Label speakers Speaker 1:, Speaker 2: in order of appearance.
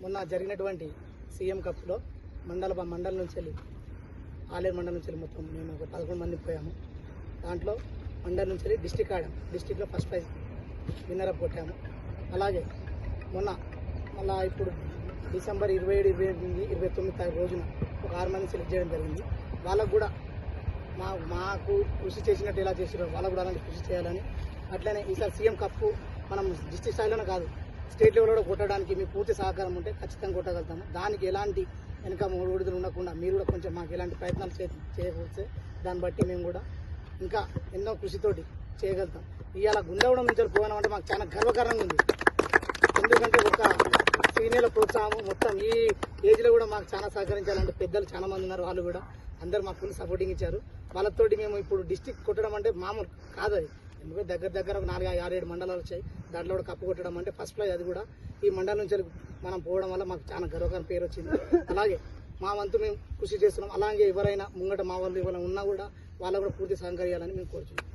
Speaker 1: మొన్న జరిగినటువంటి సీఎం కప్లో మండలం నుంచి వెళ్ళి ఆలేరు మండలం నుంచి వెళ్ళి మొత్తం మేము ఒక 11 మంది పోయాము. దాంట్లో మండలం నుంచి వెళ్ళి డిస్టిక్ ఆడాము. డిస్టిక్లో ఫస్ట్ ప్రైజ్ విన్నర్ అప్ కొట్టాము. అలాగే మళ్ళీ ఇప్పుడు డిసెంబర్ 27, 28, 29 రోజున ఒక 6 మంది సెలెక్ట్ చేయడం జరిగింది. వాళ్ళకు కూడా మాకు కృషి చేసినట్టు ఎలా చేసారో వాళ్ళకు కూడా అలాంటి కృషి చేయాలని, అట్లనే ఈసారి సీఎం కప్పు మనం డిస్ట్రిక్ట్ స్థాయిలోనే కాదు స్టేట్ లెవెల్లో కూడా కొట్టడానికి మీ పూర్తి సహకారం ఉంటే ఖచ్చితంగా కొట్టగలుగుతాము. దానికి ఎలాంటి వెనక విడుదల ఉండకుండా మీరు కూడా కొంచెం మాకు ఎలాంటి ప్రయత్నాలు చేయకపోతే దాన్ని బట్టి మేము కూడా ఇంకా ఎన్నో కృషితోటి చేయగలుగుతాం. ఇవాళ గుండెవడం నుంచి పోవడం అంటే మాకు చాలా గర్వకారంగా ఉంది. ఎందుకంటే ఒక సీనియర్ల ప్రోత్సాహం మొత్తం ఈ ఏజ్లో కూడా మాకు చాలా సహకరించాలంటే పెద్దలు చాలా మంది ఉన్నారు. వాళ్ళు కూడా అందరూ మాకు ఫుల్ సపోర్టింగ్ ఇచ్చారు. వాళ్ళతోటి మేము ఇప్పుడు డిస్టిక్ కొట్టడం అంటే మామూలు కాదు. అది ఎందుకంటే దగ్గర ఒక 4, 6, 7 మండలాలు వచ్చాయి. దాంట్లో కూడా కప్పు కొట్టడం అంటే ఫస్ట్ ప్రైజ్ అది కూడా ఈ మండలం నుంచి మనం పోవడం వల్ల మాకు చాలా గర్వకారం పేరు వచ్చింది. అలాగే మా వంతు మేము కృషి చేస్తున్నాం. అలాగే ఎవరైనా ముంగట మా వాళ్ళు ఎవరైనా ఉన్నా కూడా వాళ్ళకు కూడా పూర్తి సహకరించాలని మేము కోరుతున్నాం.